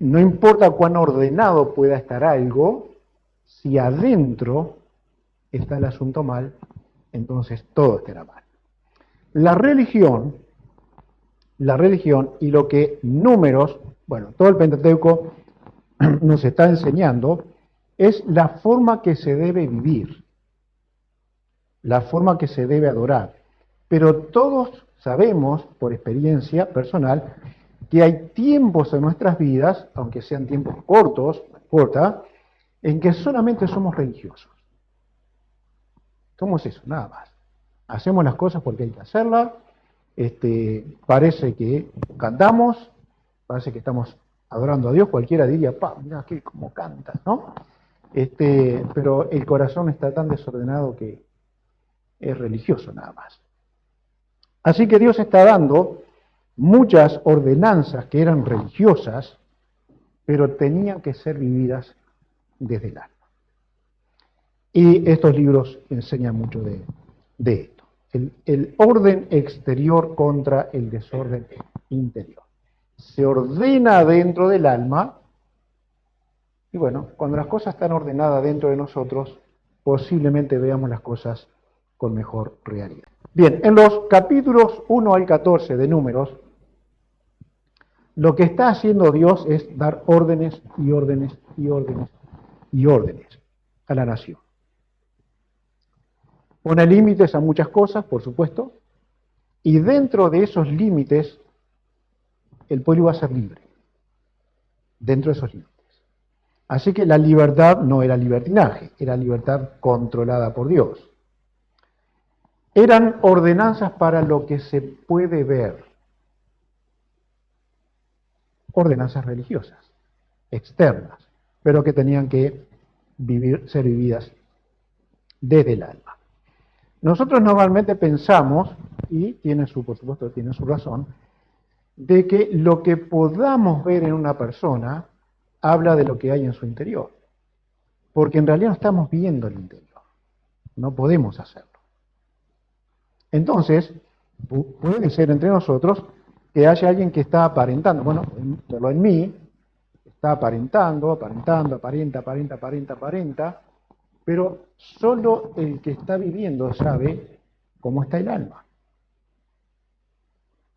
no importa cuán ordenado pueda estar algo, si adentro está el asunto mal, entonces todo estará mal. La religión y lo que Números, bueno, todo el Pentateuco nos está enseñando, es la forma que se debe vivir, la forma que se debe adorar. Pero todos sabemos, por experiencia personal, que hay tiempos en nuestras vidas, aunque sean tiempos cortos, en que solamente somos religiosos. Somos eso, nada más. Hacemos las cosas porque hay que hacerlas, parece que cantamos, parece que estamos adorando a Dios, cualquiera diría, mirá que como cantas, ¿no? Pero el corazón está tan desordenado que es religioso nada más. Así que Dios está dando muchas ordenanzas que eran religiosas, pero tenían que ser vividas desde el alma. Y estos libros enseñan mucho de esto. El orden exterior contra el desorden interior. Se ordena dentro del alma, y bueno, cuando las cosas están ordenadas dentro de nosotros, posiblemente veamos las cosas con mejor realidad. Bien, en los capítulos 1 al 14 de Números, lo que está haciendo Dios es dar órdenes y órdenes y órdenes y órdenes a la nación. Pone límites a muchas cosas, por supuesto, y dentro de esos límites el pueblo iba a ser libre, dentro de esos límites. Así que la libertad no era libertinaje, era libertad controlada por Dios. Eran ordenanzas para lo que se puede ver, ordenanzas religiosas, externas, pero que tenían que ser vividas desde el alma. Nosotros normalmente pensamos, y por supuesto tiene su razón, de que lo que podamos ver en una persona habla de lo que hay en su interior. Porque en realidad no estamos viendo el interior. No podemos hacerlo. Entonces, puede ser entre nosotros que haya alguien que está aparentando. Bueno, verlo en mí, está aparentando, aparenta, pero solo el que está viviendo sabe cómo está el alma.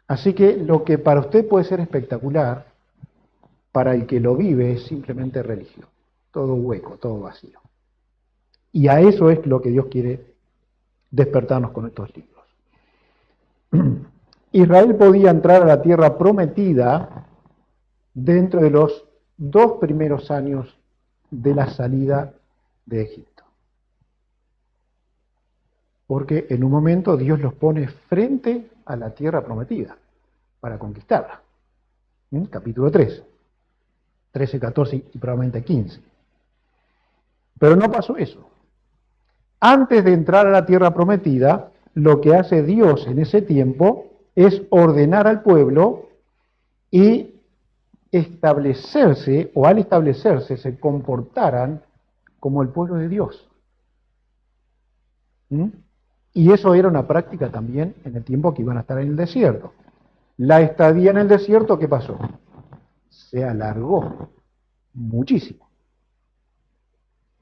Así que lo que para usted puede ser espectacular, para el que lo vive es simplemente religión. Todo hueco, todo vacío. Y a eso es lo que Dios quiere despertarnos con estos libros. Israel podía entrar a la tierra prometida dentro de los 2 primeros años de la salida de Egipto. Porque en un momento Dios los pone frente a la tierra prometida para conquistarla. Capítulo 3, 13, 14 y probablemente 15. Pero no pasó eso. Antes de entrar a la tierra prometida, lo que hace Dios en ese tiempo es ordenar al pueblo y establecerse, o al establecerse, se comportaran como el pueblo de Dios. Y eso era una práctica también en el tiempo que iban a estar en el desierto. La estadía en el desierto, ¿qué pasó? Se alargó muchísimo.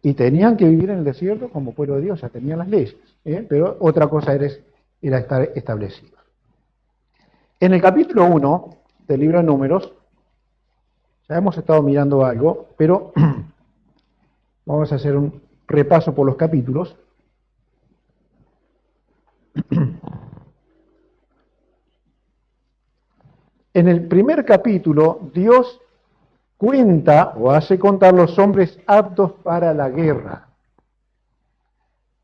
Y tenían que vivir en el desierto como pueblo de Dios, ya tenían las leyes, pero otra cosa era estar establecidos. En el capítulo 1 del libro de Números, ya hemos estado mirando algo, pero vamos a hacer un repaso por los capítulos. En el primer capítulo, Dios cuenta o hace contar los hombres aptos para la guerra.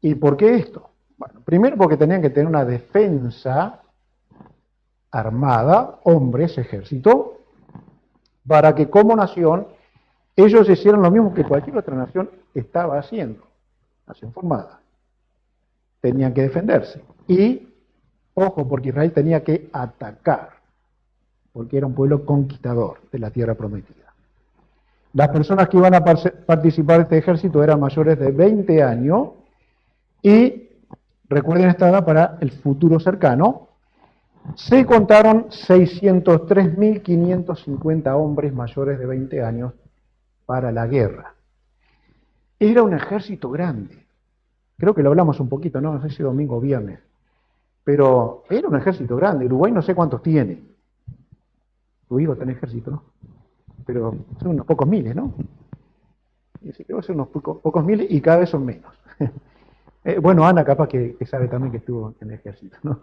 ¿Y por qué esto? Bueno, primero porque tenían que tener una defensa armada, hombres, ejército, para que como nación ellos hicieran lo mismo que cualquier otra nación estaba haciendo, nación formada. Tenían que defenderse. Y, ojo, porque Israel tenía que atacar, porque era un pueblo conquistador de la tierra prometida. Las personas que iban a participar de este ejército eran mayores de 20 años y recuerden esta edad para el futuro cercano, Se contaron 603.550 hombres mayores de 20 años para la guerra. Era un ejército grande. Creo que lo hablamos un poquito, no sé si domingo o viernes. Pero era un ejército grande. Uruguay no sé cuántos tiene. Tu hijo tiene ejército, ¿no? Pero son unos pocos miles, ¿no? Y creo que son unos pocos miles y cada vez son menos. Bueno, Ana capaz que sabe también que estuvo en el ejército, ¿no?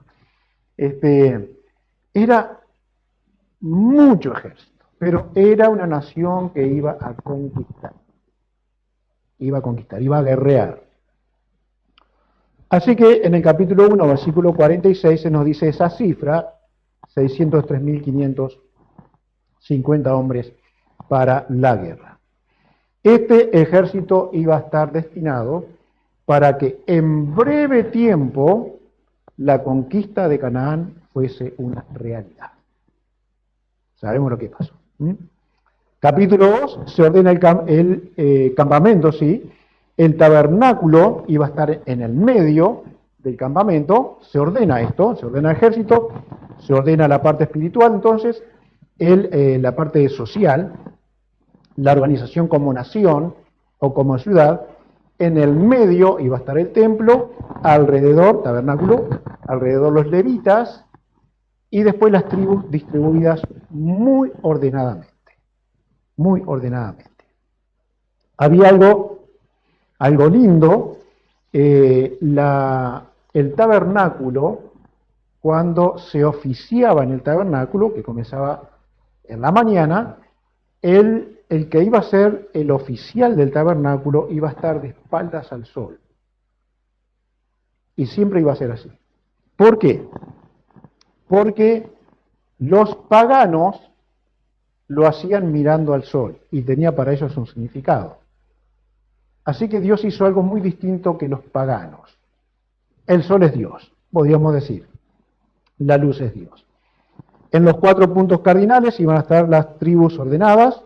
Era mucho ejército, pero era una nación que iba a conquistar. Iba a conquistar, iba a guerrear. Así que en el capítulo 1, versículo 46, se nos dice esa cifra, 603.550 hombres para la guerra. Este ejército iba a estar destinado para que en breve tiempo la conquista de Canaán fuese una realidad. Sabemos lo que pasó. Capítulo 2, se ordena el campamento, sí. El tabernáculo iba a estar en el medio del campamento. Se ordena esto, se ordena el ejército, se ordena la parte espiritual, entonces, la parte social, la organización como nación o como ciudad. En el medio iba a estar el templo, alrededor, tabernáculo, alrededor los levitas, y después las tribus distribuidas muy ordenadamente. Muy ordenadamente. Había algo lindo, el tabernáculo, cuando se oficiaba en el tabernáculo, que comenzaba en la mañana, el que iba a ser el oficial del tabernáculo iba a estar de espaldas al sol. Y siempre iba a ser así. ¿Por qué? Porque los paganos lo hacían mirando al sol y tenía para ellos un significado. Así que Dios hizo algo muy distinto que los paganos. El sol es Dios, podríamos decir. La luz es Dios. En los 4 puntos cardinales iban a estar las tribus ordenadas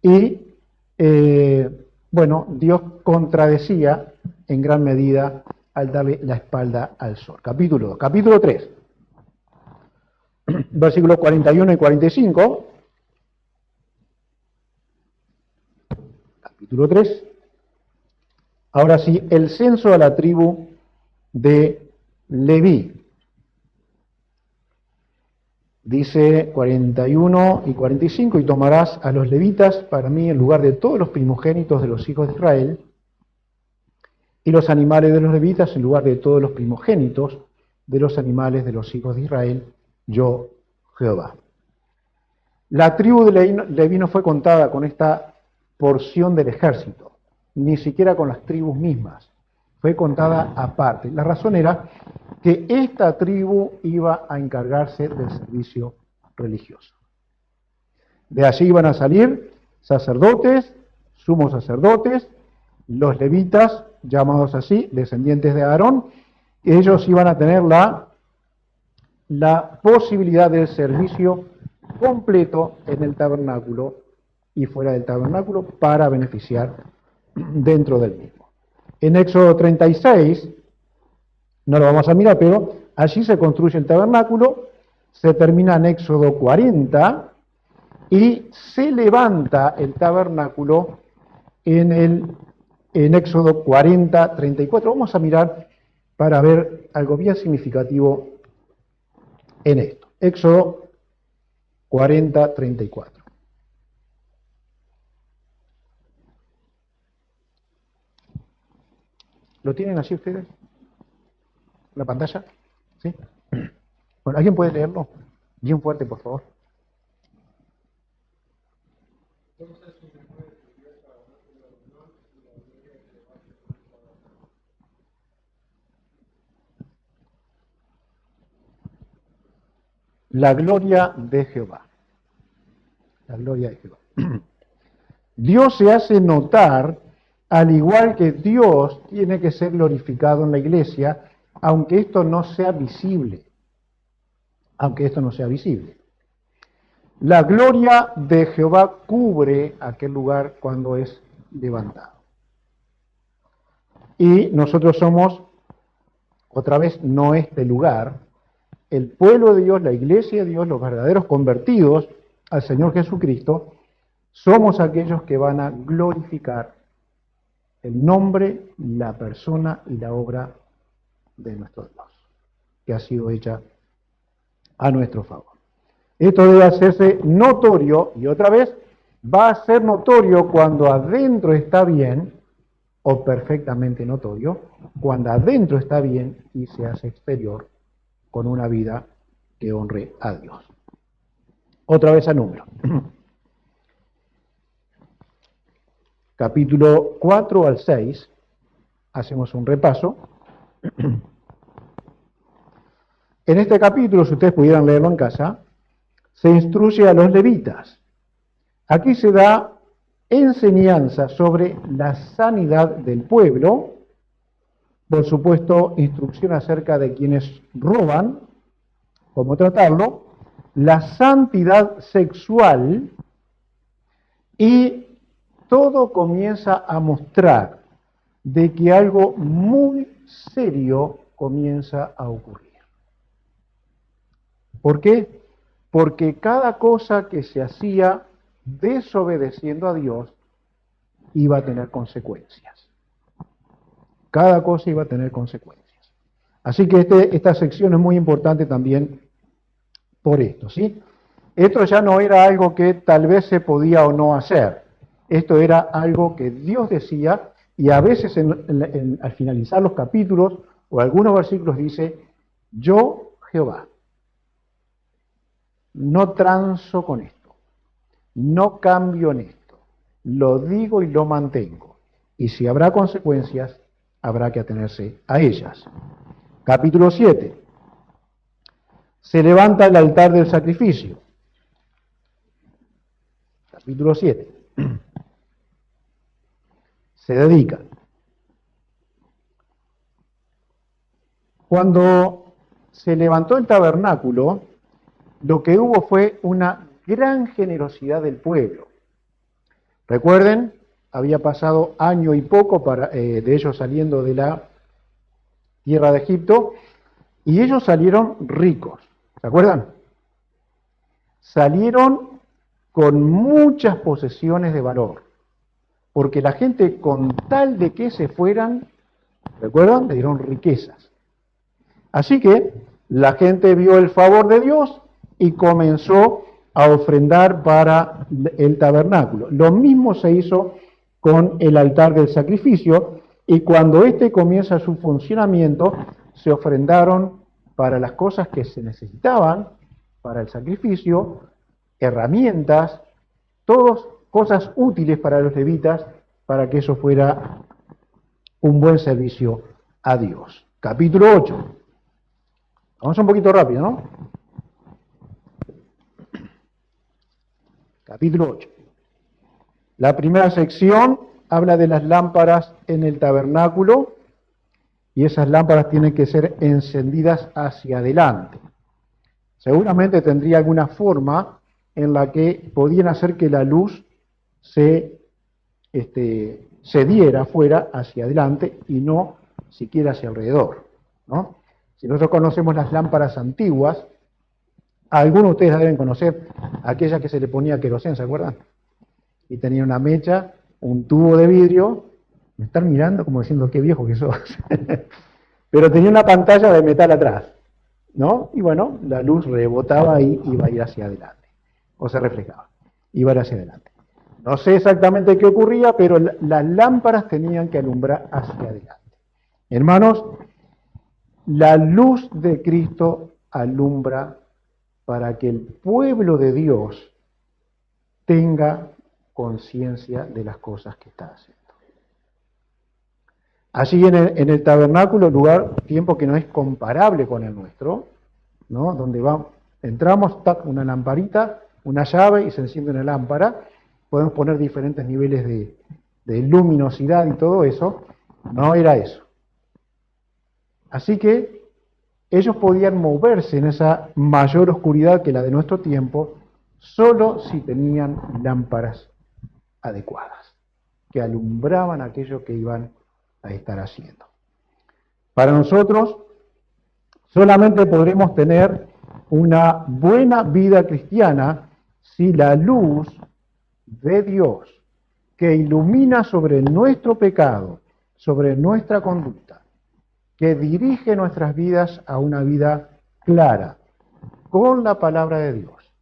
y, Dios contradecía en gran medida al darle la espalda al sol. Capítulo 2. Capítulo 3. Versículos 41 y 45. Capítulo 3. Ahora sí, el censo a la tribu de Leví. Dice 41 y 45, y tomarás a los levitas para mí en lugar de todos los primogénitos de los hijos de Israel, y los animales de los levitas en lugar de todos los primogénitos de los animales de los hijos de Israel, yo Jehová. La tribu de Leví no fue contada con esta porción del ejército, ni siquiera con las tribus mismas, fue contada aparte. La razón era que esta tribu iba a encargarse del servicio religioso. De allí iban a salir sacerdotes, sumos sacerdotes, los levitas, llamados así, descendientes de Aarón, y ellos iban a tener la posibilidad del servicio completo en el tabernáculo y fuera del tabernáculo para beneficiar dentro del mismo. En Éxodo 36, no lo vamos a mirar, pero allí se construye el tabernáculo, se termina en Éxodo 40 y se levanta el tabernáculo en Éxodo 40, 34. Vamos a mirar para ver algo bien significativo en esto. Éxodo 40, 34. ¿Lo tienen así ustedes? ¿La pantalla? ¿Sí? Bueno, ¿alguien puede leerlo? Bien fuerte, por favor. La gloria de Jehová. La gloria de Jehová. Dios se hace notar, al igual que Dios tiene que ser glorificado en la iglesia, aunque esto no sea visible. Aunque esto no sea visible. La gloria de Jehová cubre aquel lugar cuando es levantado. Y nosotros somos, otra vez, no este lugar, el pueblo de Dios, la iglesia de Dios, los verdaderos convertidos al Señor Jesucristo, somos aquellos que van a glorificar el nombre, la persona y la obra de nuestro Dios, que ha sido hecha a nuestro favor. Esto debe hacerse notorio, y otra vez, va a ser notorio cuando adentro está bien, o perfectamente notorio, cuando adentro está bien y se hace exterior con una vida que honre a Dios. Otra vez a número. Capítulo 4 al 6, hacemos un repaso. En este capítulo, si ustedes pudieran leerlo en casa, se instruye a los levitas. Aquí se da enseñanza sobre la sanidad del pueblo, por supuesto, instrucción acerca de quienes roban, cómo tratarlo, la santidad sexual, y todo comienza a mostrar de que algo muy serio comienza a ocurrir. ¿Por qué? Porque cada cosa que se hacía desobedeciendo a Dios iba a tener consecuencias. Cada cosa iba a tener consecuencias. Así que esta sección es muy importante también por esto, ¿sí? Esto ya no era algo que tal vez se podía o no hacer. Esto era algo que Dios decía, y a veces al finalizar los capítulos o algunos versículos dice: yo, Jehová, no transo con esto, no cambio en esto, lo digo y lo mantengo. Y si habrá consecuencias, habrá que atenerse a ellas. Capítulo 7. Se levanta el altar del sacrificio. Capítulo 7. Se dedica. Cuando se levantó el tabernáculo, lo que hubo fue una gran generosidad del pueblo. Recuerden, había pasado año y poco de ellos saliendo de la tierra de Egipto, y ellos salieron ricos. ¿Se acuerdan? Salieron con muchas posesiones de valor, porque la gente, con tal de que se fueran, ¿recuerdan? Le dieron riquezas. Así que la gente vio el favor de Dios y comenzó a ofrendar para el tabernáculo. Lo mismo se hizo con el altar del sacrificio, y cuando éste comienza su funcionamiento, se ofrendaron para las cosas que se necesitaban para el sacrificio, herramientas, todas cosas útiles para los levitas, para que eso fuera un buen servicio a Dios. Capítulo 8. Vamos un poquito rápido, ¿no? Capítulo 8. La primera sección habla de las lámparas en el tabernáculo, y esas lámparas tienen que ser encendidas hacia adelante. Seguramente tendría alguna forma en la que podían hacer que la luz se diera fuera hacia adelante y no siquiera hacia alrededor, ¿no? Si nosotros conocemos las lámparas antiguas, algunos de ustedes deben conocer aquellas que se le ponía queroseno, ¿se acuerdan? Y tenía una mecha, un tubo de vidrio. Me están mirando como diciendo: qué viejo que sos. Pero tenía una pantalla de metal atrás, ¿no? Y bueno, la luz rebotaba y iba a ir hacia adelante, o se reflejaba, iba a ir hacia adelante. No sé exactamente qué ocurría, pero las lámparas tenían que alumbrar hacia adelante. Hermanos, la luz de Cristo alumbra para que el pueblo de Dios tenga conciencia de las cosas que está haciendo. Allí en el tabernáculo, lugar, tiempo que no es comparable con el nuestro, ¿no? Donde entramos, una lamparita, una llave y se enciende una lámpara. Podemos poner diferentes niveles de luminosidad y todo eso. No era eso. Así que ellos podían moverse en esa mayor oscuridad que la de nuestro tiempo, solo si tenían lámparas adecuadas, que alumbraban aquello que iban a estar haciendo. Para nosotros, Solamente podremos tener una buena vida cristiana si la luz de Dios que ilumina sobre nuestro pecado, sobre nuestra conducta, que dirige nuestras vidas a una vida clara, con la palabra de Dios.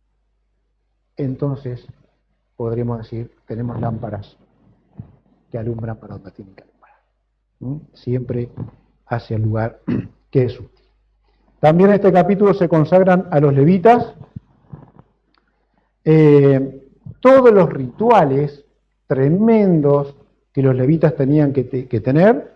Entonces podremos decir, tenemos lámparas que alumbran para donde tienen que alumbrar. Siempre hacia el lugar que es útil. También en este capítulo se consagran a los levitas todos los rituales tremendos que los levitas tenían que tener,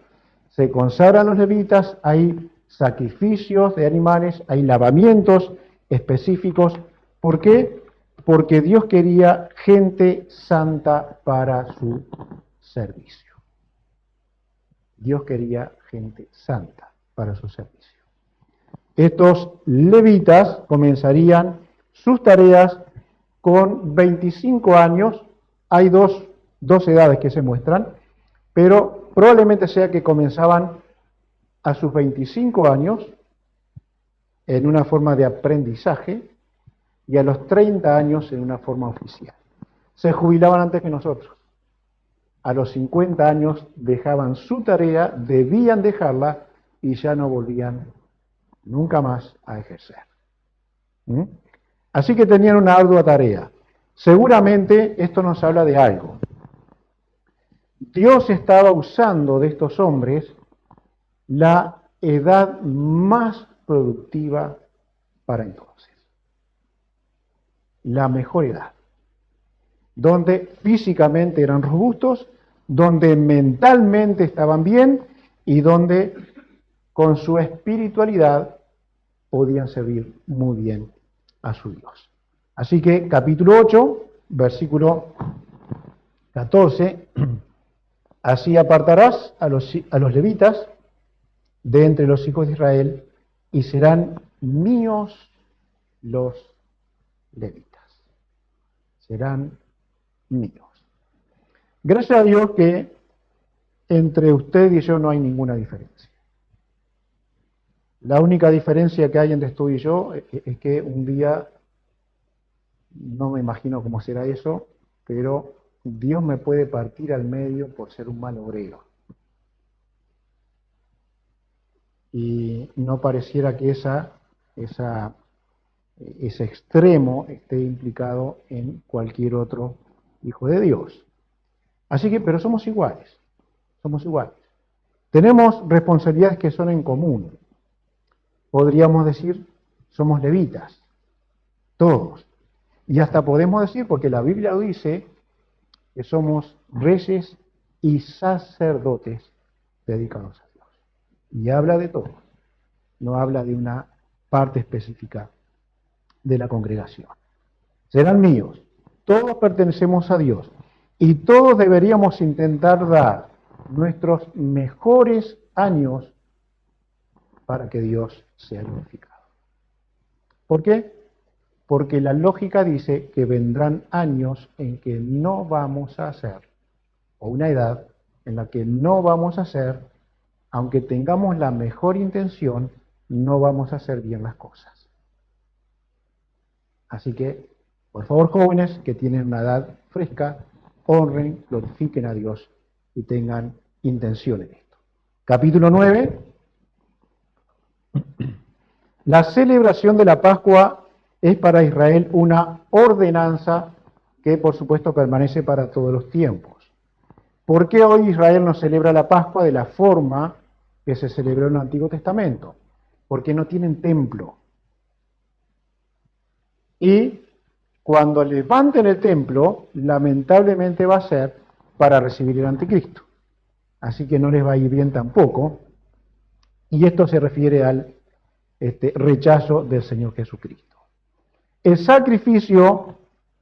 se consagran los levitas, hay sacrificios de animales, hay lavamientos específicos. ¿Por qué? Porque Dios quería gente santa para su servicio. Dios quería gente santa para su servicio. Estos levitas comenzarían sus tareas con 25 años. Hay dos edades que se muestran, pero probablemente sea que comenzaban a sus 25 años en una forma de aprendizaje y a los 30 años en una forma oficial. Se jubilaban antes que nosotros. A los 50 años dejaban su tarea, debían dejarla y ya no volvían nunca más a ejercer. Así que tenían una ardua tarea. Seguramente esto nos habla de algo. Dios estaba usando de estos hombres la edad más productiva para entonces. La mejor edad. Donde físicamente eran robustos, donde mentalmente estaban bien y donde con su espiritualidad podían servir muy bien a su Dios. Así que capítulo 8, versículo 14, así apartarás a los levitas de entre los hijos de Israel y serán míos los levitas. Serán míos. Gracias a Dios que entre usted y yo no hay ninguna diferencia. La única diferencia que hay entre tú y yo es que un día, no me imagino cómo será eso, pero Dios me puede partir al medio por ser un mal obrero. Y no pareciera que ese extremo esté implicado en cualquier otro hijo de Dios. Así que, pero somos iguales. Tenemos responsabilidades que son en común. Podríamos decir, somos levitas, todos. Y hasta podemos decir, porque la Biblia lo dice, que somos reyes y sacerdotes dedicados a Dios. Y habla de todos, no habla de una parte específica de la congregación. Serán míos, todos pertenecemos a Dios y todos deberíamos intentar dar nuestros mejores años para que Dios sea glorificado. ¿Por qué? Porque la lógica dice que vendrán años en que no vamos a hacer, o una edad en la que no vamos a hacer, aunque tengamos la mejor intención, no vamos a hacer bien las cosas. Así que, por favor, jóvenes que tienen una edad fresca, honren, glorifiquen a Dios y tengan intención en esto. Capítulo 9. La celebración de la Pascua es para Israel una ordenanza que, por supuesto, permanece para todos los tiempos. ¿Por qué hoy Israel no celebra la Pascua de la forma que se celebró en el Antiguo Testamento? Porque no tienen templo. Y cuando levanten el templo, lamentablemente va a ser para recibir el anticristo. Así que no les va a ir bien tampoco. Y esto se refiere al rechazo del Señor Jesucristo. El sacrificio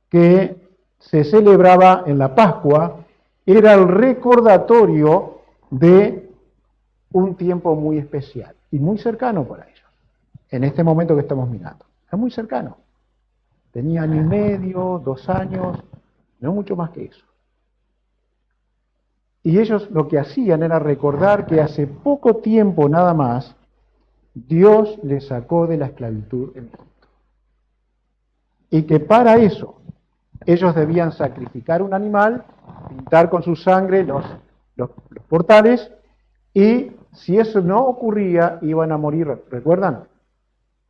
que se celebraba en la Pascua era el recordatorio de un tiempo muy especial y muy cercano para ellos. En este momento que estamos mirando, es muy cercano. Tenía año y medio, 2 años, no mucho más que eso. Y ellos lo que hacían era recordar que hace poco tiempo nada más Dios les sacó de la esclavitud en Egipto. Y que para eso ellos debían sacrificar un animal, pintar con su sangre los portales, y si eso no ocurría, iban a morir. ¿Recuerdan?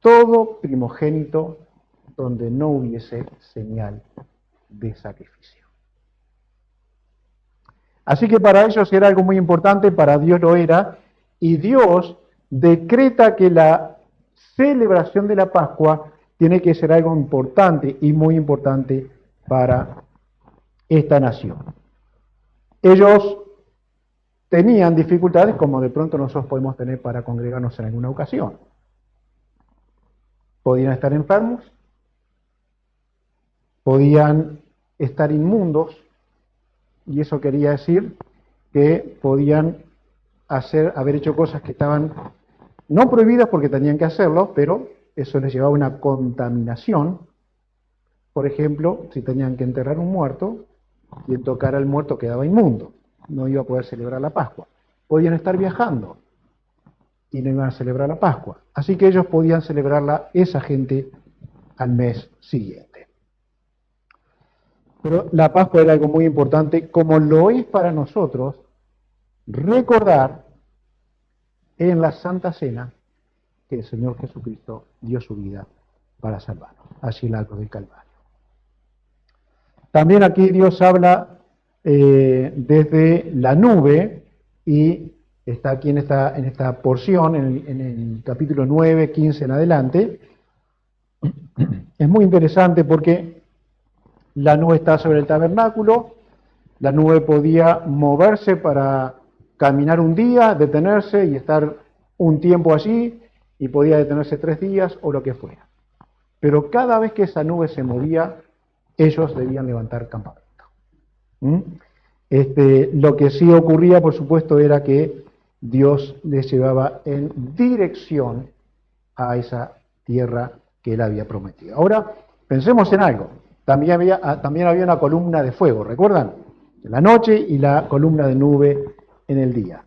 Todo primogénito donde no hubiese señal de sacrificio. Así que para ellos era algo muy importante, para Dios lo era, y Dios decreta que la celebración de la Pascua tiene que ser algo importante y muy importante para esta nación. Ellos tenían dificultades como de pronto nosotros podemos tener para congregarnos en alguna ocasión. Podían estar enfermos, podían estar inmundos, y eso quería decir que podían haber hecho cosas que estaban no prohibidas porque tenían que hacerlo, pero eso les llevaba a una contaminación. Por ejemplo, si tenían que enterrar un muerto, quien tocara al muerto quedaba inmundo, no iba a poder celebrar la Pascua. Podían estar viajando y no iban a celebrar la Pascua. Así que ellos podían celebrarla, esa gente, al mes siguiente. Pero la Pascua era algo muy importante, como lo es para nosotros recordar en la Santa Cena que el Señor Jesucristo dio su vida para salvarnos, así el arco del Calvario. También aquí Dios habla desde la nube, y está aquí en esta porción, en el capítulo 9, 15 en adelante. Es muy interesante porque la nube está sobre el tabernáculo, la nube podía moverse para caminar un día, detenerse y estar un tiempo allí, y podía detenerse 3 días o lo que fuera. Pero cada vez que esa nube se movía, ellos debían levantar campamento. Lo que sí ocurría, por supuesto, era que Dios les llevaba en dirección a esa tierra que Él había prometido. Ahora, pensemos en algo. También había una columna de fuego, ¿recuerdan? En la noche, y la columna de nube en el día.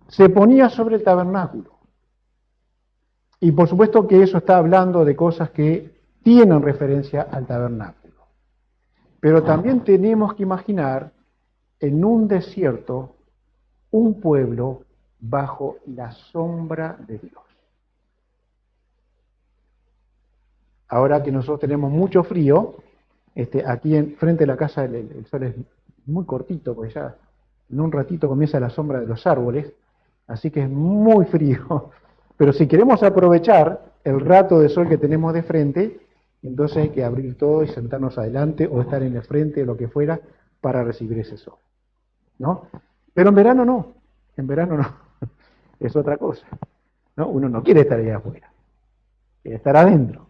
Se ponía sobre el tabernáculo. Y por supuesto que eso está hablando de cosas que tienen referencia al tabernáculo. Pero también tenemos que imaginar en un desierto un pueblo bajo la sombra de Dios. Ahora que nosotros tenemos mucho frío, aquí frente a la casa el sol es muy cortito, porque ya en un ratito comienza la sombra de los árboles, así que es muy frío. Pero si queremos aprovechar el rato de sol que tenemos de frente, entonces hay que abrir todo y sentarnos adelante o estar en el frente o lo que fuera para recibir ese sol, ¿no? Pero en verano no, es otra cosa, ¿no? Uno no quiere estar allá afuera, quiere estar adentro.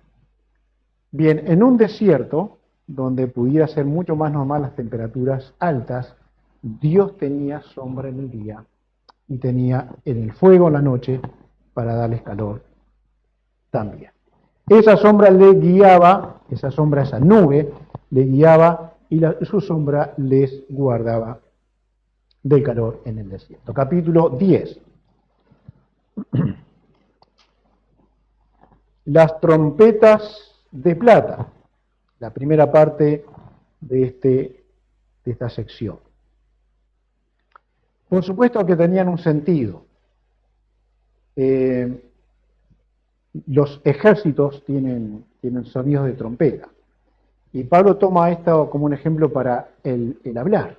Bien, en un desierto donde pudiera ser mucho más normal las temperaturas altas, Dios tenía sombra en el día y tenía en el fuego en la noche para darles calor también. Esa sombra le guiaba, esa nube le guiaba, y su sombra les guardaba del calor en el desierto. Capítulo 10. Las trompetas de plata, la primera parte de esta sección. Por supuesto que tenían un sentido. Los ejércitos tienen sonidos de trompeta. Y Pablo toma esto como un ejemplo para el hablar,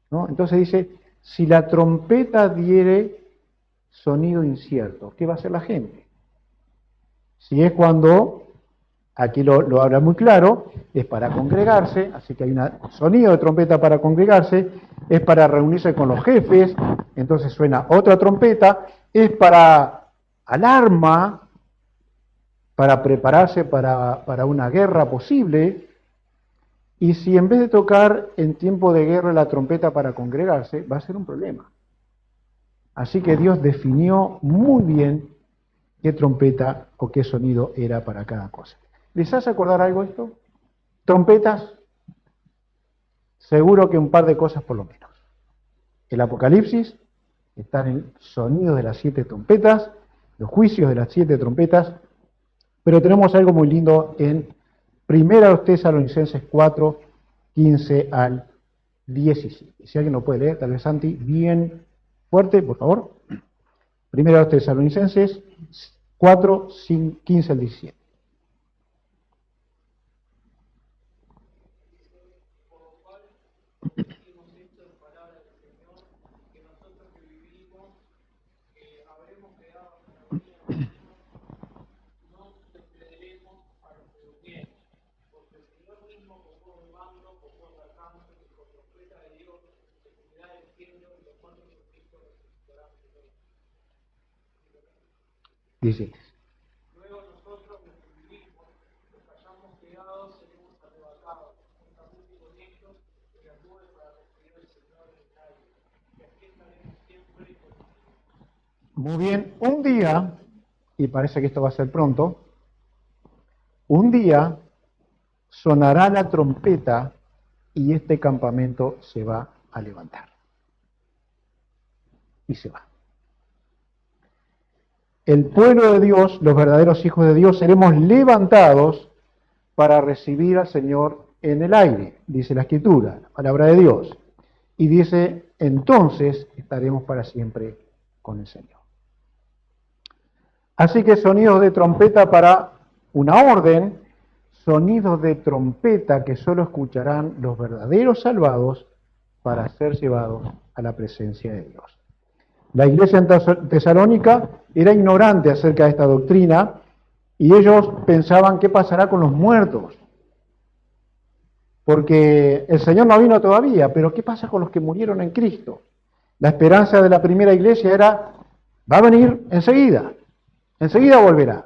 ¿no? Entonces dice, si la trompeta diere sonido incierto, ¿qué va a hacer la gente? Si es cuando, aquí lo habla muy claro, es para congregarse, así que hay un sonido de trompeta para congregarse, es para reunirse con los jefes, entonces suena otra trompeta, es para alarma, para prepararse para una guerra posible. Y si en vez de tocar en tiempo de guerra la trompeta para congregarse, va a ser un problema. Así que Dios definió muy bien qué trompeta o qué sonido era para cada cosa. ¿Les hace acordar algo esto? Trompetas, seguro que un par de cosas por lo menos. El Apocalipsis está en el sonido de las 7 trompetas, los juicios de las 7 trompetas, pero tenemos algo muy lindo en 1 Tesalonicenses 4, 15 al 17. Si alguien lo puede leer, tal vez Santi, bien fuerte, por favor. 1 Tesalonicenses 4, 15 al 17. Dice. Luego nosotros los que vivimos, los que hayamos quedado, seremos arrebatados, juntamente con ellos, en las nubes para recibir al Señor en el aire. Y aquí estaremos siempre con ellos. Muy bien, un día, y parece que esto va a ser pronto, un día sonará la trompeta y este campamento se va a levantar. Y se va. El pueblo de Dios, los verdaderos hijos de Dios, seremos levantados para recibir al Señor en el aire, dice la Escritura, la palabra de Dios. Y dice, entonces estaremos para siempre con el Señor. Así que sonidos de trompeta para una orden, sonidos de trompeta que solo escucharán los verdaderos salvados para ser llevados a la presencia de Dios. La iglesia en Tesalónica era ignorante acerca de esta doctrina y ellos pensaban qué pasará con los muertos. Porque el Señor no vino todavía, pero ¿qué pasa con los que murieron en Cristo? La esperanza de la primera iglesia era, va a venir enseguida volverá.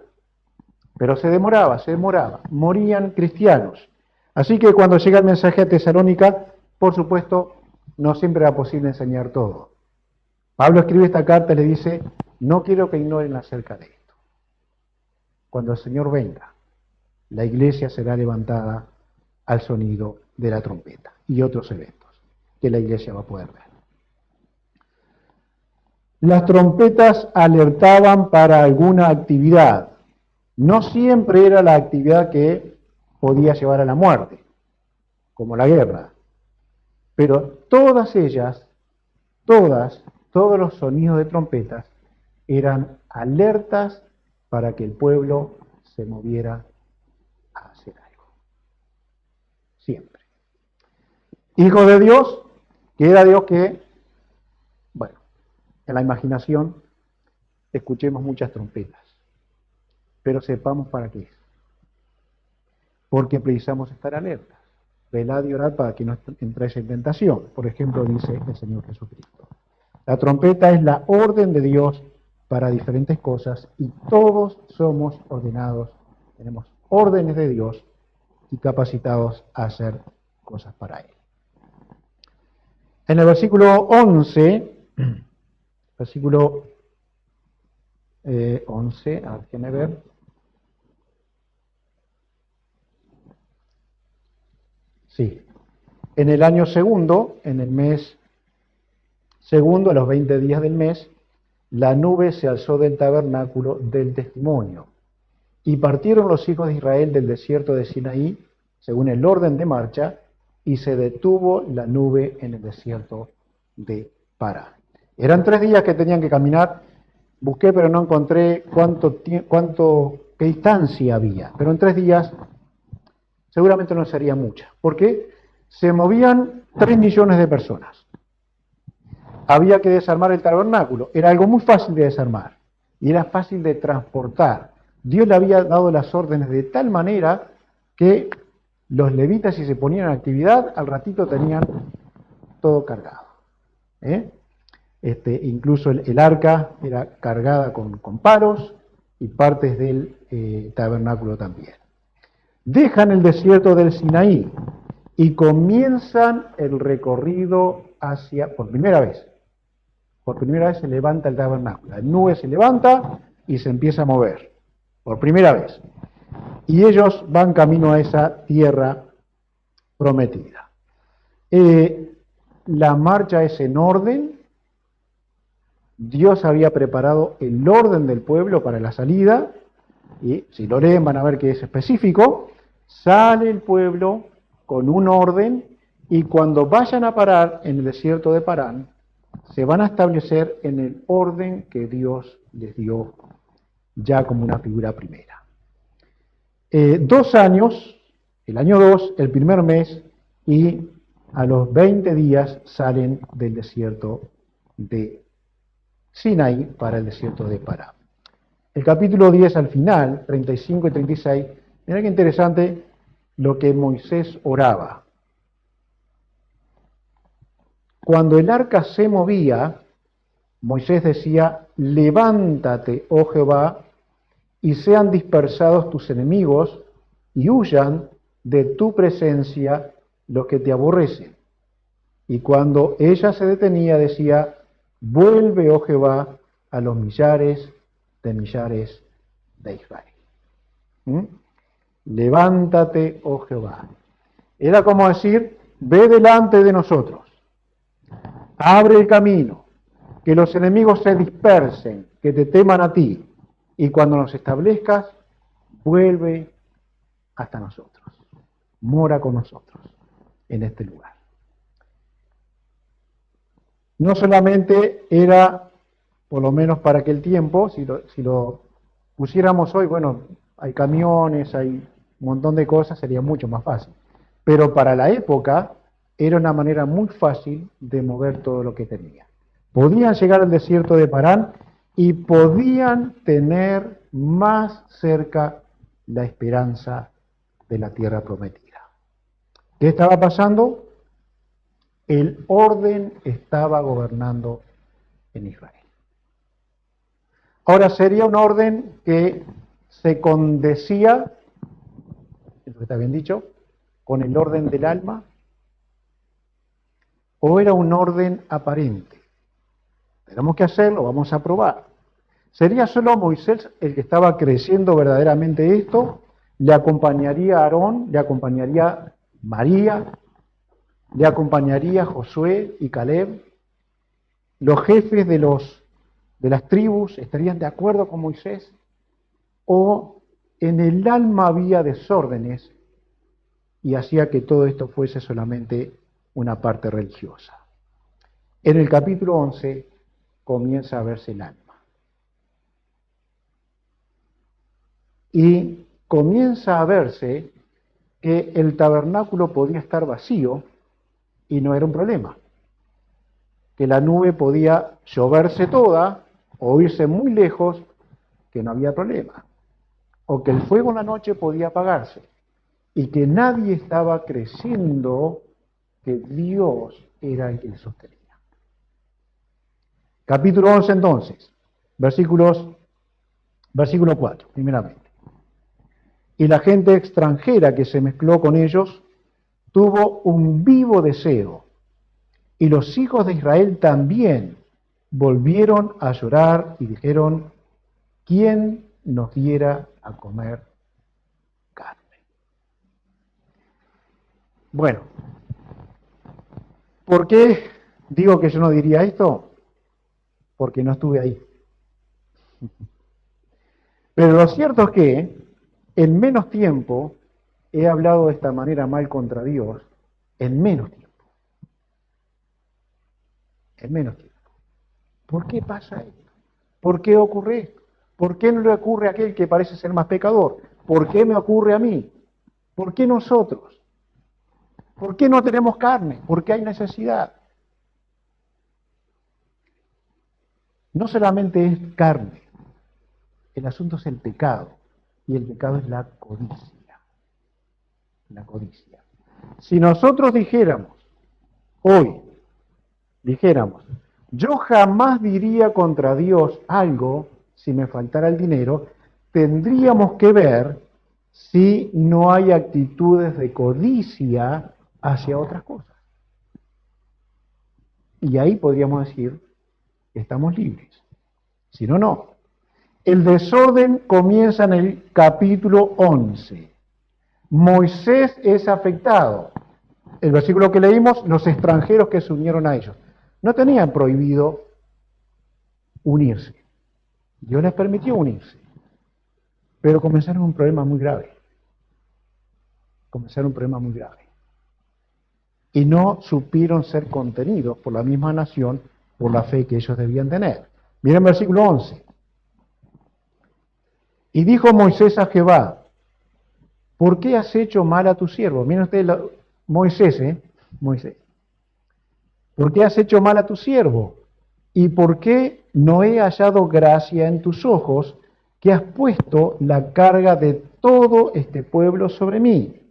Pero se demoraba, morían cristianos. Así que cuando llega el mensaje a Tesalónica, por supuesto, no siempre era posible enseñar todo. Pablo escribe esta carta y le dice, no quiero que ignoren acerca de esto. Cuando el Señor venga, la iglesia será levantada al sonido de la trompeta y otros eventos que la iglesia va a poder ver. Las trompetas alertaban para alguna actividad. No siempre era la actividad que podía llevar a la muerte, como la guerra. Pero todas ellas, todos los sonidos de trompetas eran alertas para que el pueblo se moviera a hacer algo. Siempre. Hijo de Dios, que era Dios que, bueno, en la imaginación escuchemos muchas trompetas, pero sepamos para qué es. Porque precisamos estar alertas. Velad y orad para que no entréis en tentación. Por ejemplo, dice el Señor Jesucristo. La trompeta es la orden de Dios para diferentes cosas y todos somos ordenados, tenemos órdenes de Dios y capacitados a hacer cosas para Él. En el versículo 11, versículo 11, a ver, déjenme ver. Sí, en el año segundo, en el mes segundo, a los 20 días del mes, la nube se alzó del tabernáculo del testimonio, y partieron los hijos de Israel del desierto de Sinaí, según el orden de marcha, y se detuvo la nube en el desierto de Parán. Eran 3 días que tenían que caminar, busqué pero no encontré qué distancia había, pero en 3 días seguramente no sería mucha, porque se movían 3 millones de personas. Había que desarmar el tabernáculo. Era algo muy fácil de desarmar y era fácil de transportar. Dios le había dado las órdenes de tal manera que los levitas, si se ponían en actividad, al ratito tenían todo cargado. Incluso el arca era cargada con palos y partes del tabernáculo también. Dejan el desierto del Sinaí y comienzan el recorrido por primera vez se levanta el tabernáculo. La nube se levanta y se empieza a mover. Por primera vez. Y ellos van camino a esa tierra prometida. La marcha es en orden. Dios había preparado el orden del pueblo para la salida, y si lo leen van a ver que es específico. Sale el pueblo con un orden, y cuando vayan a parar en el desierto de Parán, se van a establecer en el orden que Dios les dio ya como una figura primera. 2 años, el año 2, el primer mes, y a los 20 días salen del desierto de Sinaí para el desierto de Parán. El capítulo 10 al final, 35 y 36, mirá qué interesante lo que Moisés oraba. Cuando el arca se movía, Moisés decía: levántate, oh Jehová, y sean dispersados tus enemigos, y huyan de tu presencia los que te aborrecen. Y cuando ella se detenía, decía: vuelve, oh Jehová, a los millares de Israel. Levántate, oh Jehová. Era como decir: ve delante de nosotros, abre el camino, que los enemigos se dispersen, que te teman a ti, y cuando nos establezcas, vuelve hasta nosotros, mora con nosotros en este lugar. No solamente era, por lo menos para aquel tiempo, si lo pusiéramos hoy, bueno, hay camiones, hay un montón de cosas, sería mucho más fácil. Pero para la época era una manera muy fácil de mover todo lo que tenía. Podían llegar al desierto de Parán y podían tener más cerca la esperanza de la tierra prometida. ¿Qué estaba pasando? El orden estaba gobernando en Israel. Ahora, sería un orden que se condecía, eso está bien dicho, con el orden del alma, o era un orden aparente. Tenemos que hacerlo, vamos a probar. ¿Sería solo Moisés el que estaba creciendo verdaderamente esto? ¿Le acompañaría Aarón? ¿Le acompañaría María? ¿Le acompañaría Josué y Caleb? ¿Los jefes de las tribus estarían de acuerdo con Moisés? ¿O en el alma había desórdenes y hacía que todo esto fuese solamente una parte religiosa? En el capítulo 11 comienza a verse el alma. Y comienza a verse que el tabernáculo podía estar vacío y no era un problema. Que la nube podía lloverse toda o irse muy lejos, que no había problema. O que el fuego en la noche podía apagarse. Y que nadie estaba creyendo que Dios era el que le sostenía. Capítulo 11 entonces, versículo 4, primeramente. Y la gente extranjera que se mezcló con ellos tuvo un vivo deseo, y los hijos de Israel también volvieron a llorar y dijeron: ¿quién nos diera a comer carne? Bueno, ¿por qué digo que yo no diría esto? Porque no estuve ahí. Pero lo cierto es que en menos tiempo he hablado de esta manera mal contra Dios, en menos tiempo. En menos tiempo. ¿Por qué pasa esto? ¿Por qué ocurre esto? ¿Por qué no le ocurre a aquel que parece ser más pecador? ¿Por qué me ocurre a mí? ¿Por qué nosotros? ¿Por qué no tenemos carne? ¿Por qué hay necesidad? No solamente es carne, el asunto es el pecado, y el pecado es la codicia. La codicia. Si nosotros dijéramos, hoy, yo jamás diría contra Dios algo si me faltara el dinero, tendríamos que ver si no hay actitudes de codicia hacia otras cosas. Y ahí podríamos decir que estamos libres. Si no, no. El desorden comienza en el capítulo 11. Moisés es afectado. El versículo que leímos, los extranjeros que se unieron a ellos. No tenían prohibido unirse. Dios les permitió unirse, pero comenzaron un problema muy grave. Comenzaron un problema muy grave. Y no supieron ser contenidos por la misma nación por la fe que ellos debían tener. Miren el versículo 11. Y dijo Moisés a Jehová, ¿por qué has hecho mal a tu siervo? Miren ustedes, Moisés, Moisés. ¿Por qué has hecho mal a tu siervo? ¿Y por qué no he hallado gracia en tus ojos que has puesto la carga de todo este pueblo sobre mí?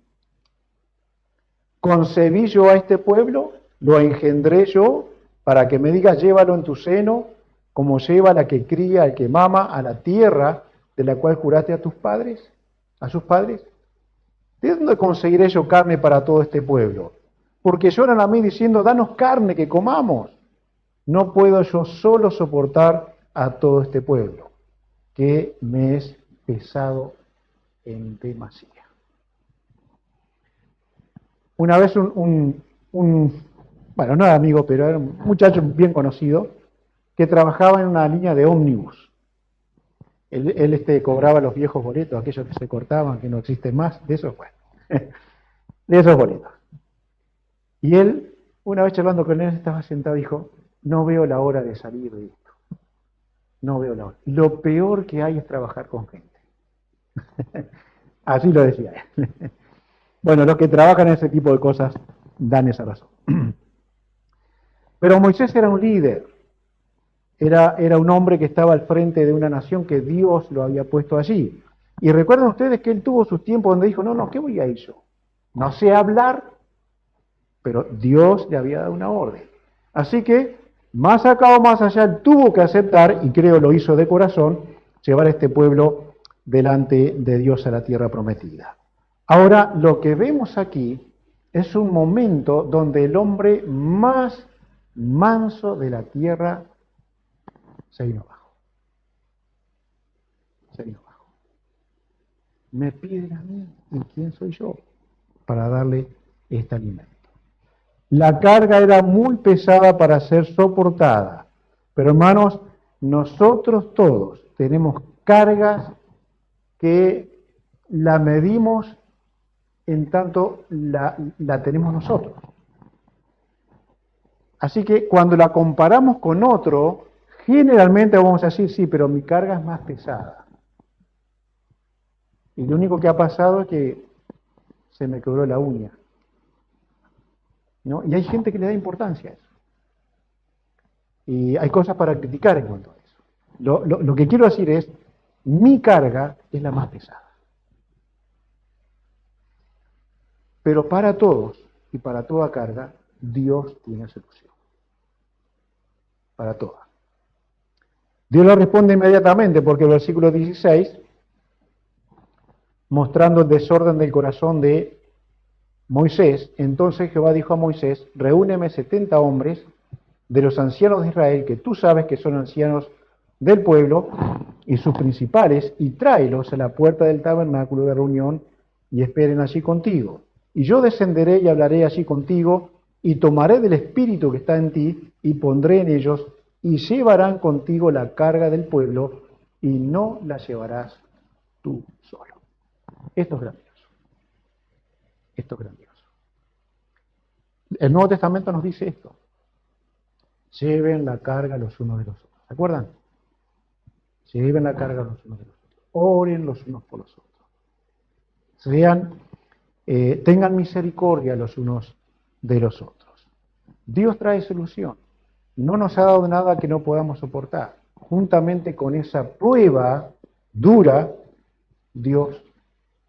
Concebí yo a este pueblo, lo engendré yo, para que me digas, llévalo en tu seno, como lleva la que cría, al que mama, a la tierra de la cual juraste a tus padres, a sus padres. ¿De dónde conseguiré yo carne para todo este pueblo? Porque lloran a mí diciendo, danos carne que comamos. No puedo yo solo soportar a todo este pueblo, que me es pesado en demasía. Una vez bueno, no era amigo, pero era un muchacho bien conocido, que trabajaba en una línea de ómnibus. Él cobraba los viejos boletos, aquellos que se cortaban, que no existen más, de esos, bueno, de esos boletos. Y él, una vez charlando con él, estaba sentado y dijo, no veo la hora de salir de esto. No veo la hora. Lo peor que hay es trabajar con gente. Así lo decía él. Bueno, los que trabajan en ese tipo de cosas dan esa razón. Pero Moisés era un líder. Era un hombre que estaba al frente de una nación que Dios lo había puesto allí. Y recuerden ustedes que él tuvo sus tiempos donde dijo, no, ¿qué voy a ir yo? No sé hablar, pero Dios le había dado una orden. Así que, más acá o más allá, él tuvo que aceptar, y creo lo hizo de corazón, llevar a este pueblo delante de Dios a la tierra prometida. Ahora, lo que vemos aquí es un momento donde el hombre más manso de la tierra se vino abajo. Se vino abajo. Me piden a mí, ¿y quién soy yo para darle este alimento? La carga era muy pesada para ser soportada. Pero hermanos, nosotros todos tenemos cargas que la medimos en tanto la tenemos nosotros. Así que cuando la comparamos con otro, generalmente vamos a decir, sí, pero mi carga es más pesada. Y lo único que ha pasado es que se me quebró la uña. ¿No? Y hay gente que le da importancia a eso. Y hay cosas para criticar en cuanto a eso. Lo que quiero decir es, mi carga es la más pesada. Pero para todos y para toda carga, Dios tiene solución. Para todas. Dios lo responde inmediatamente porque el versículo 16, mostrando el desorden del corazón de Moisés, entonces Jehová dijo a Moisés, reúneme 70 hombres de los ancianos de Israel, que tú sabes que son ancianos del pueblo, y sus principales, y tráelos a la puerta del tabernáculo de reunión, y esperen allí contigo. Y yo descenderé y hablaré allí contigo, y tomaré del espíritu que está en ti, y pondré en ellos, y llevarán contigo la carga del pueblo, y no la llevarás tú solo. Esto es grandioso. Esto es grandioso. El Nuevo Testamento nos dice esto. Lleven la carga los unos de los otros. ¿Se acuerdan? Lleven la carga los unos de los otros. Oren los unos por los otros. Tengan misericordia los unos de los otros. Dios trae solución. No nos ha dado nada que no podamos soportar. Juntamente con esa prueba dura, Dios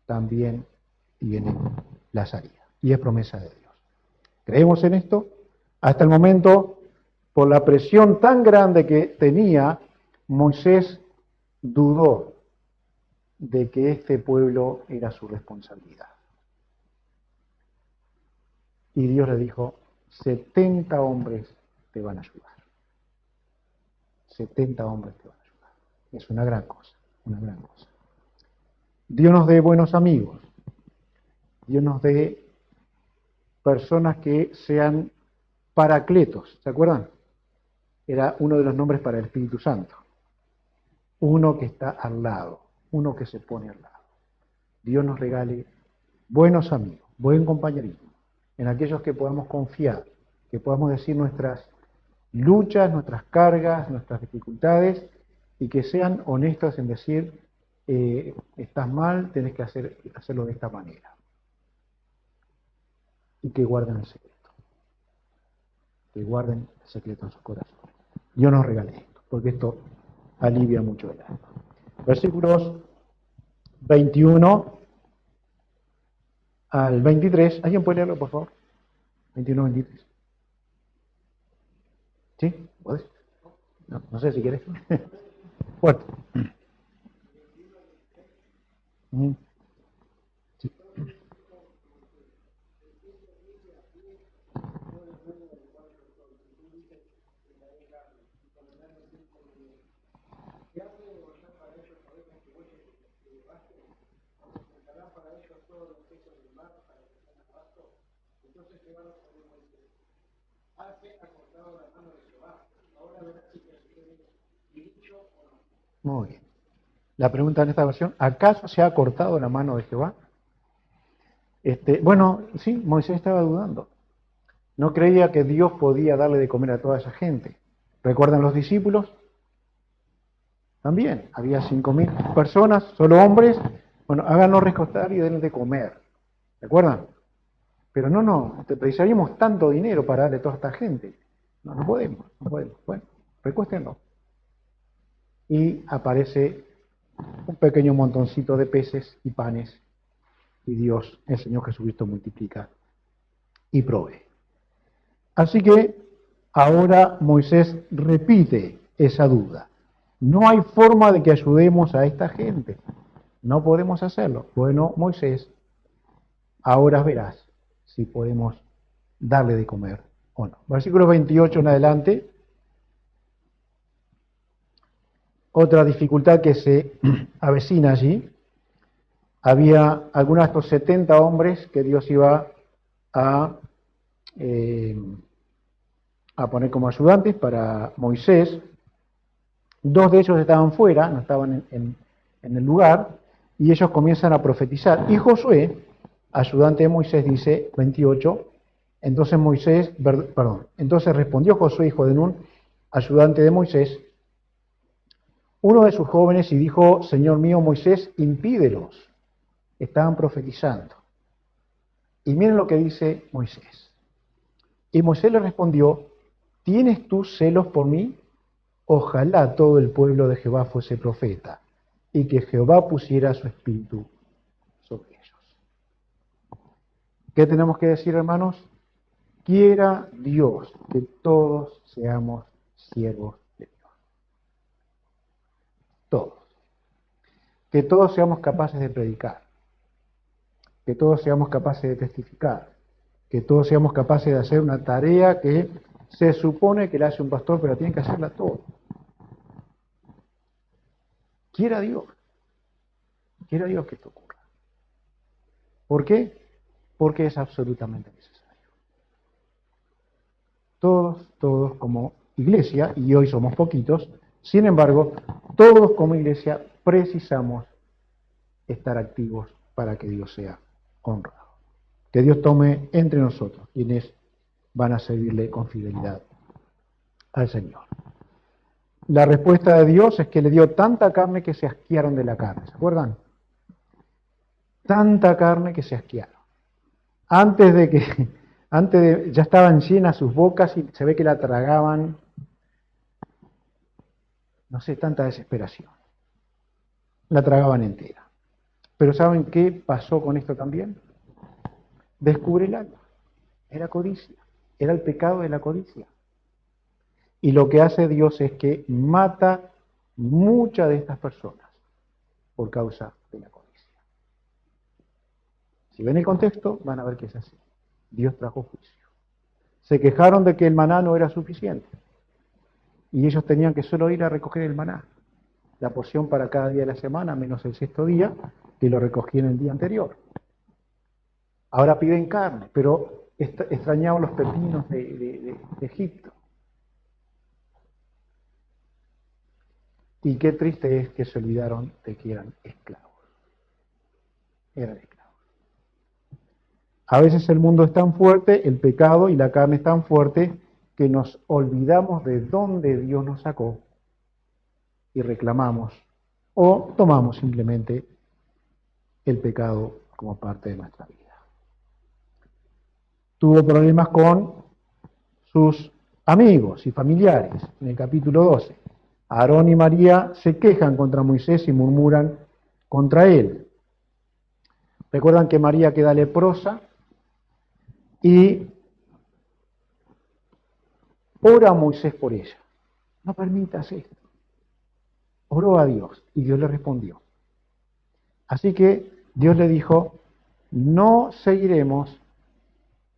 también tiene la salida. Y es promesa de Dios. ¿Creemos en esto? Hasta el momento, por la presión tan grande que tenía, Moisés dudó de que este pueblo era su responsabilidad. Y Dios le dijo, 70 hombres te van a ayudar. 70 hombres te van a ayudar. Es una gran cosa, una gran cosa. Dios nos dé buenos amigos. Dios nos dé personas que sean paracletos, ¿se acuerdan? era uno de los nombres para el Espíritu Santo. Uno que está al lado, uno que se pone al lado. Dios nos regale buenos amigos, buen compañerismo, en aquellos que podamos confiar, que podamos decir nuestras luchas, nuestras cargas, nuestras dificultades, y que sean honestos en decir, estás mal, tenés que hacerlo de esta manera. Y que guarden el secreto. Que guarden el secreto en sus corazones. Dios nos regale esto, porque esto alivia mucho el alma. Versículos 21 al 23. ¿Alguien puede leerlo, por favor? 21, 23. ¿Sí? ¿Podés? No sé si quieres. Fuerte. Sí. Muy bien. La pregunta en esta versión, ¿acaso se ha cortado la mano de Jehová? Bueno, sí, Moisés estaba dudando. No creía que Dios podía darle de comer a toda esa gente. ¿Recuerdan los discípulos? También, había 5.000 personas, solo hombres. Bueno, háganos recostar y denles de comer. ¿Recuerdan? Pero no, precisaríamos tanto dinero para darle a toda esta gente. No podemos. Bueno, recuéstenlo. Y aparece un pequeño montoncito de peces y panes, y Dios, el Señor Jesucristo, multiplica y provee. Así que ahora Moisés repite esa duda. No hay forma de que ayudemos a esta gente. No podemos hacerlo. Bueno, Moisés, ahora verás si podemos darle de comer o no. Versículo 28 en adelante. Otra dificultad que se avecina allí. Había algunos de estos 70 hombres que Dios iba a poner como ayudantes para Moisés. 2 de ellos estaban fuera, no estaban en el lugar, y ellos comienzan a profetizar. Y Josué, ayudante de Moisés, dice, 28, entonces respondió Josué, hijo de Nun, ayudante de Moisés, uno de sus jóvenes, y dijo, Señor mío Moisés, impídelos. Estaban profetizando. Y miren lo que dice Moisés. Y Moisés le respondió, ¿tienes tú celos por mí? Ojalá todo el pueblo de Jehová fuese profeta, y que Jehová pusiera su espíritu sobre ellos. ¿Qué tenemos que decir, hermanos? Quiera Dios que todos seamos siervos de Dios. Todos. Que todos seamos capaces de predicar. Que todos seamos capaces de testificar. Que todos seamos capaces de hacer una tarea que se supone que la hace un pastor, pero tiene que hacerla todo. Quiera Dios que esto ocurra. ¿Por qué? Porque es absolutamente necesario. Todos como iglesia, y hoy somos poquitos, sin embargo, todos como iglesia precisamos estar activos para que Dios sea honrado. Que Dios tome entre nosotros quienes van a servirle con fidelidad al Señor. La respuesta de Dios es que le dio tanta carne que se asquearon de la carne. ¿Se acuerdan? Tanta carne que se asquearon. Ya estaban llenas sus bocas y se ve que la tragaban, no sé, tanta desesperación. La tragaban entera. Pero ¿saben qué pasó con esto también? Descubre el alma. Era codicia. Era el pecado de la codicia. Y lo que hace Dios es que mata muchas de estas personas por causa de la codicia. Si ven el contexto, van a ver que es así. Dios trajo juicio. Se quejaron de que el maná no era suficiente. Y ellos tenían que solo ir a recoger el maná. La porción para cada día de la semana, menos el 6º día, que lo recogían el día anterior. Ahora piden carne, pero extrañaban los pepinos de Egipto. Y qué triste es que se olvidaron de que eran esclavos. Eran esclavos. A veces el mundo es tan fuerte, el pecado y la carne es tan fuerte, que nos olvidamos de dónde Dios nos sacó y reclamamos o tomamos simplemente el pecado como parte de nuestra vida. Tuvo problemas con sus amigos y familiares. En el capítulo 12, Aarón y María se quejan contra Moisés y murmuran contra él. Recuerdan que María queda leprosa y ora a Moisés por ella. No permitas esto. Oró a Dios y Dios le respondió. Así que Dios le dijo, no seguiremos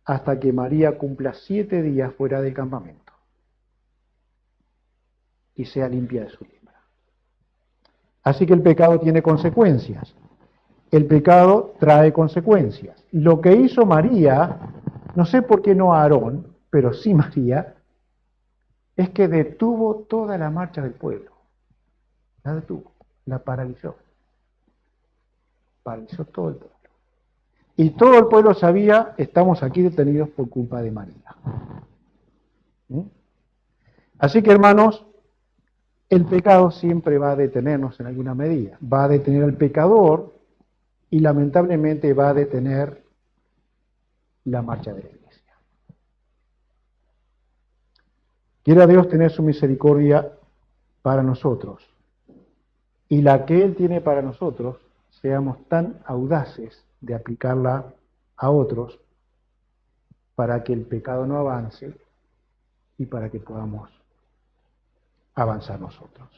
hasta que María cumpla 7 días fuera del campamento y sea limpia de su lepra. Así que el pecado tiene consecuencias. El pecado trae consecuencias. Lo que hizo María, no sé por qué no Aarón, pero sí María, es que detuvo toda la marcha del pueblo. La detuvo, la paralizó. Paralizó todo el pueblo. Y todo el pueblo sabía, estamos aquí detenidos por culpa de María. ¿Mm? Así que, hermanos, el pecado siempre va a detenernos en alguna medida. Va a detener al pecador y lamentablemente va a detener la marcha de la iglesia. Quiera Dios tener su misericordia para nosotros, y la que Él tiene para nosotros, seamos tan audaces de aplicarla a otros para que el pecado no avance y para que podamos avanzar nosotros.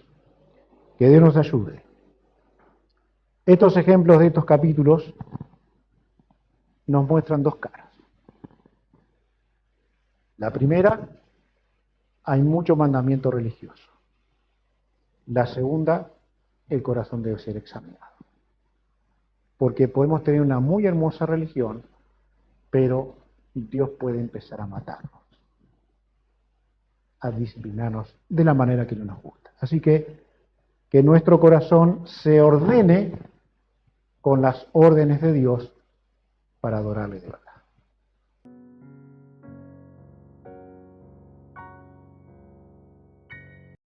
Que Dios nos ayude. Estos ejemplos de estos capítulos nos muestran dos caras. La primera, hay mucho mandamiento religioso. La segunda, el corazón debe ser examinado. Porque podemos tener una muy hermosa religión, pero Dios puede empezar a matarnos, a disciplinarnos de la manera que no nos gusta. Así que nuestro corazón se ordene con las órdenes de Dios para adorarle de verdad.